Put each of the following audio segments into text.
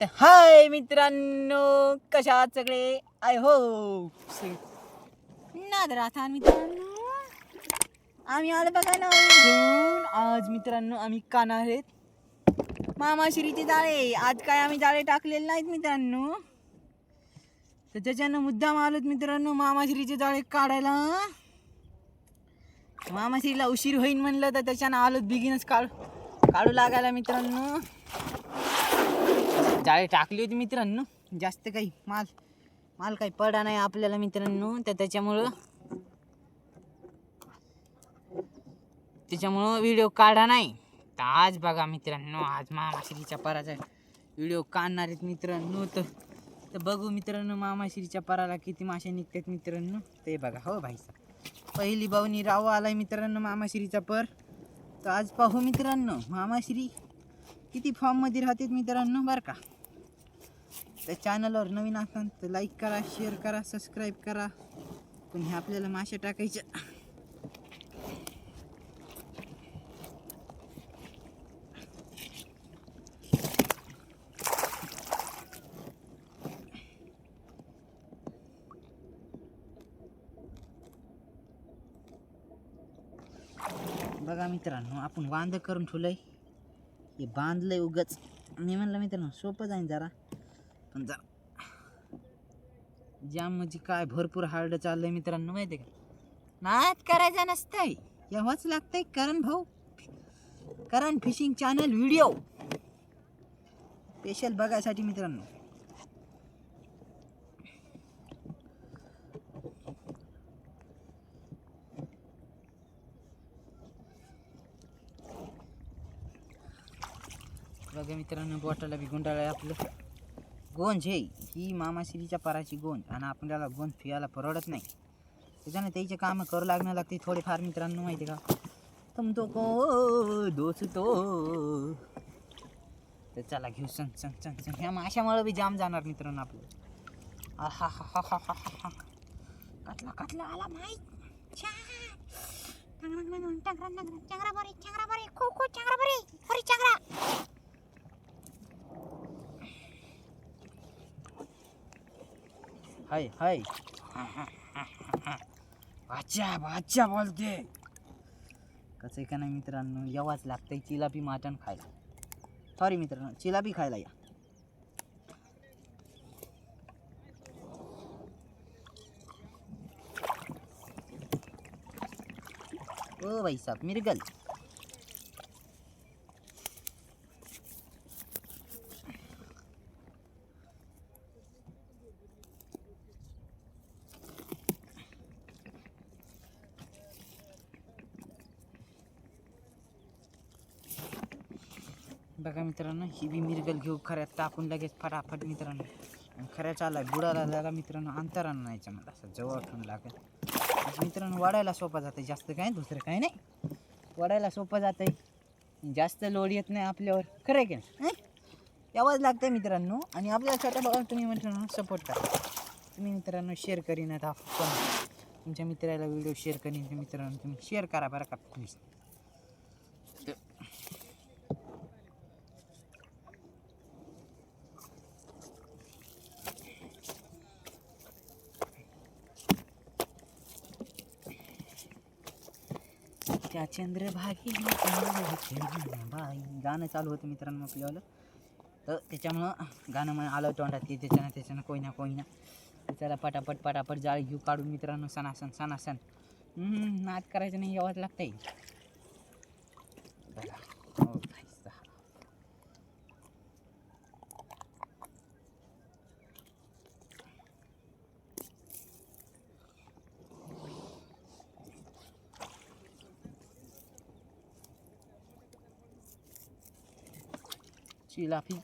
तर हाय मित्रांनो, कशा आहात सगळे? आय होप नाद राहता मित्रांनो. आम्ही आलो बघा ना घेऊन. आज मित्रांनो आम्ही काढणार आहेत मामाश्रीचे जाळे. आज काय आम्ही जाळे टाकलेले नाहीत मित्रांनो, तर त्याच्यानं मुद्दाम आलोत मित्रांनो मामाश्रीचे जाळे काढायला. मामाश्रीला उशीर होईन म्हणलं तर त्याच्यानं आलोत बिगिनच काढू लागायला मित्रांनो. जाळे टाकली होती मित्रांनो, जास्त काही माल काही पडा नाही आपल्याला मित्रांनो, तर त्याच्यामुळं व्हिडिओ काढा नाही. तर आज बघा मित्रांनो, आज मामाश्रीच्या पराचा व्हिडिओ काढणार आहेत मित्रांनो. तर बघू मित्रांनो मामाश्रीच्या पराला किती मासे निघतात मित्रांनो, ते बघा. हो भाई साहेब, पहिली बावनी राव आलाय मित्रांनो मामाश्रीचा पर. तर आज पाहू मित्रांनो मामाश्री किती फॉर्ममध्ये राहतात मित्रांनो बरं का. त्या चॅनलवर नवीन असाल तर लाईक करा, शेअर करा, सबस्क्राईब करा. पण हे आपल्याला मासे टाकायचे. बघा मित्रांनो, आपण बांध करून ठेवलंय. हे बांधलंय उगच. मी म्हणलं मित्रांनो सोपं जाईन जरा, पण जरा जाम म्हणजे काय भरपूर हार्ड चाललंय मित्रांनो, माहिती आहे का. नाद करायचा नसतंय, यावंच लागतंय. करण फिशिंग चॅनल व्हिडिओ स्पेशल बघायसाठी मित्रांनो. बघा मित्रांनो, बोटाला बी गुंडाळा आपलं गोंज हे. ही मामाश्रीच्या पराची गोंज, आणि आपल्याला गोंज फियाला परवडत नाही. त्याच्यानं त्याचे कामं करू लागते थोडेफार मित्रांनो, माहिती का. तुम तो को दोस्तो. तर चला घेऊ संग ह्या माशामुळे बी जाम जाणार मित्रांनो आपलं. हा हा हा हा हा हा. कटला आला माहित. चांगरा बरे खो चांगरा बरे चांगरा. हाय अच्छा बोलते. कसं का नाही मित्रांनो, यावाच लागतंय चिलापी मटण खायला. सॉरी मित्रांनो, चिलापी खायला या. ओ भाई साहब मिरगल. बघा मित्रांनो, ही बी मिरगल घेऊ खऱ्यात टाकून लगेच फटाफट मित्रांनो. आणि खऱ्या चालाय बुडाला जागा मित्रांनो, अंतरानं नाही मला असं जवळ ठेवून लागेल मित्रांनो. वाढायला सोपं जातं, जास्त काय दुसरं काय नाही. वाढायला सोपं जातंय, जास्त लोड येत नाही आपल्यावर. खरं आहे की नाही, यावंच लागतं मित्रांनो. आणि आपल्याला छोट्या बघा तुम्ही मित्रांनो सपोर्ट करा. तुम्ही मित्रांनो शेअर करीनात आपण तुमच्या मित्राला व्हिडिओ शेअर करीन मित्रांनो, तुम्ही शेअर करा बरं का प्लीज. त्या चंद्रभागी बाई गाणं चालू होतं मित्रांनो आपल्याला. तर त्याच्यामुळं गाणं मला आलं तोंडात की त्याच्यानं कोई ना त्याला पटापट जाळी घेऊ काढून मित्रांनो. सणासन नाद करायचं नाही, यावंच लागतंय. हो भाई साहब. चिलापी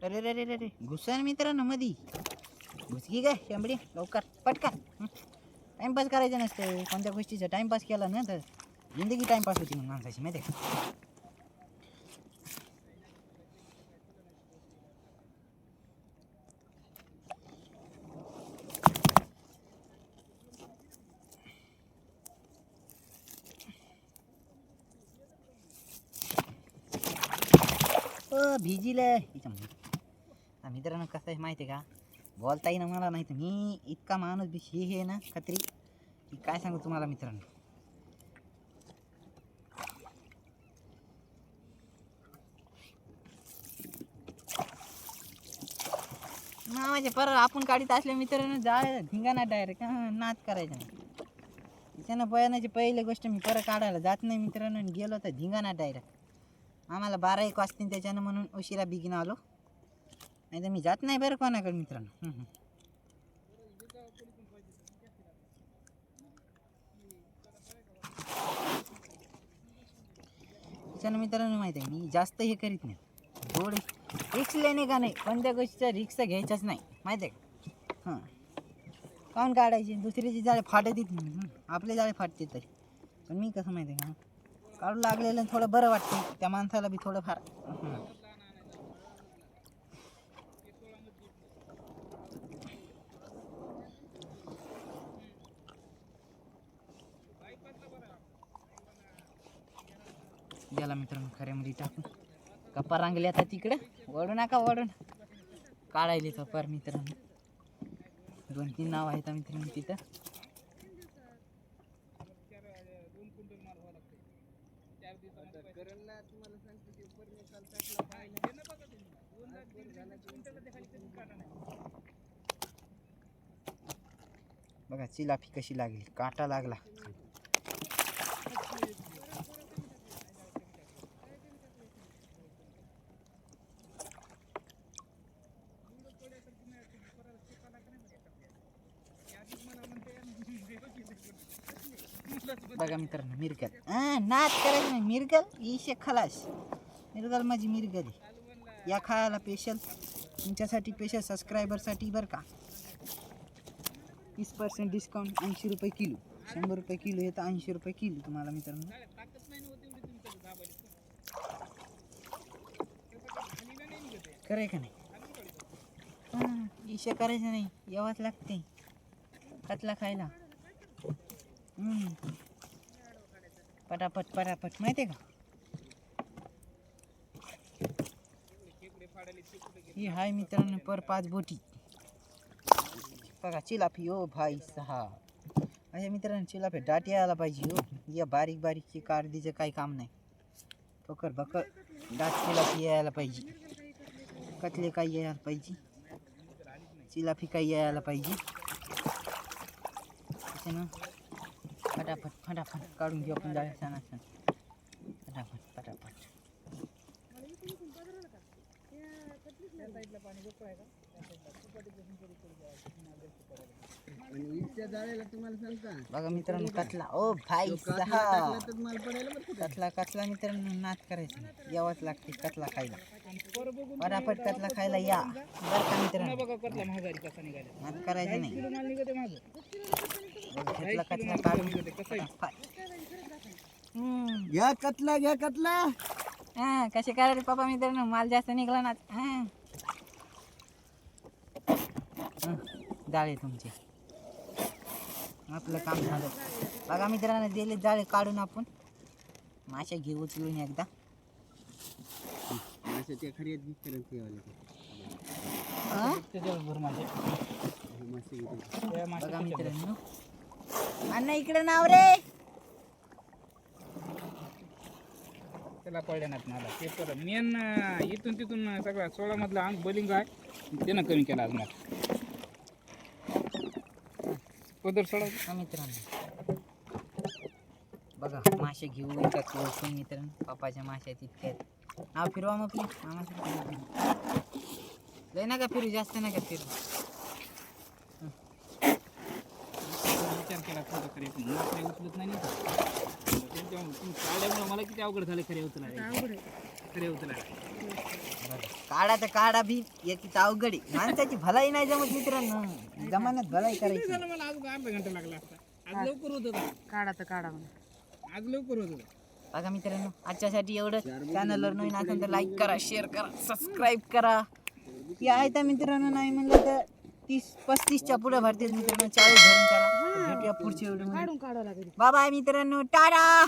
अरे घुसन मित्रांनो मधी घुसकी काय शेंबडी. लवकर पटकन. टाइमपास करायचं नसतं कोणत्या गोष्टीचा. टाइमपास केला ना तर जिंदगी टाइमपास होती मग माणसाची, माहिती आहे का. भिजिलं मित्रांनो. कसं आहे माहिती आहे का, बोलता येईना मला, नाही तर मी इतका माणूस बी हे ना खत्री की काय सांगू तुम्हाला मित्रांनो. मामाचे पर आपण काढीत असले मित्रांनो जाळ धिंगाणा डायरेक्ट नाच करायचा नाही. त्याच्यानं पळण्याची पहिली गोष्ट मी परत काढायला जात नाही मित्रांनो, आणि गेलो तर धिंगाणा डायरेक्ट. आम्हाला 12-1 वाजतील त्याच्यानं म्हणून उशिरा बिगिन आलो, नाही तर मी जात नाही बरं कोणाकडे मित्रांनो. त्याच्यानं मित्रांनो माहिती आहे मी जास्त हे करीत नाही, थोडी रिक्स लेणे का नाही, कोणत्या गोष्टीचा रिक्स घ्यायचाच नाही माहिती आहे का. काऊन काढायची, दुसऱ्याची जाळे फाटत येत, आपले जाळे फाटते तरी. पण मी कसं माहिती आहे का, काढू लागलेलं थोडं बरं वाटतं त्या माणसाला बी थोडंफार. गेला मित्रांनो खऱ्यामध्ये टाकून कप्पा रांगले आता तिकडं, वळू नका वळून काढायले कप्पार मित्रांनो. 2-3 नाव आहेत मित्रांनो तिथं. बघा चिलाफी कशी लागली, काटा लागला. बघा मित्रांनो मिरगल, नाच करायचं नाही, मिरगल इशे खलास. मिरगल माझी मिरगल आहे. या खायला स्पेशल तुमच्यासाठी, स्पेशल सबस्क्रायबरसाठी बरं का. 30% डिस्काउंट, 80 रुपये किलो. 100 रुपये किलो येतं, 80 रुपये किलो तुम्हाला मित्रांनो. खरं आहे का नाही, इशे करायचं नाही, यावंच लागते कतला खायला. पटापट पटापट माहिती आहे का. ही हाय मित्रांनो पर 5 बोटी. बघा चिलाफी ओ भाई साहब. अशा मित्रांनो चिलाफी दाटी यायला पाहिजे हो. या बारीक बारीकची काढदीचं काही काम नाही. पकड बकर दाट चिलाफी यायला पाहिजे, कतले काही यायला पाहिजे, चिलाफी काही यायला पाहिजे. त्याच्यानं फटाफट फटाफट काढून घेऊ आपण जाळ्या छान छान. फटाफट फटाफट. बघा मित्रांनो कतला ओ भाई साहब. कतला कतला मित्रांनो नाच करायचं यावंच लागते कतला खायला. फटाफट कतला खायला या बरं का मित्रांनो, नाच करायचं नाही. कतला कतला काढून घ्या कतला, घ्या कतला. कसे करायला पापा मित्रांनो, माल जास्त निघला ना. जाळे तुमचे, आपलं काम झालं. बघा मित्रांनो दिले जाळे काढून आपण मासे घेऊ उचलून एकदा. बघा मित्रांनो, अण्णा इकडे नाव रे. त्याला पडले नाहीत मला पेपर मेन इथून तिथून सगळा 16 मधला अंक बलिंग आहे त्यानं कमी केला आज मला. पदर सोडा मित्रांनो बघा मासे घेऊ येतात ओळखून मित्रांनो. पापाच्या माश्या तितक्या नाव फिरवा मग प्लीज. मामासाठी लय नका फिरू, जास्त नका फिरू. विचार केला खरं खरे खरे उचलत नाही काढल्यामुळे मला किती अवघड झाले खरे उचलायला. खरे उचलायला काढा तर काढा भी याची अवघड आहे. माणसाची भलाई नाही जमत मित्रांनो, जमान्यात भलाई करायची. मला अजून अर्धा घंटा लागला असता. आज लवकर होत होता. काढा तर काढा आज लवकर होत होता. बघा मित्रांनो आजच्यासाठी एवढं. चॅनलवर नवीन असेल तर लाईक करा, शेअर करा, सबस्क्राईब करा. ही आहे तर मित्रांनो नाही म्हणलं तर 30-35च्या पुढे भरते मित्रांनो. 40 धरून चला. भेटूया पुढच्या व्हिडिओ मध्ये. बाय बाय मित्रांनो, टाटा.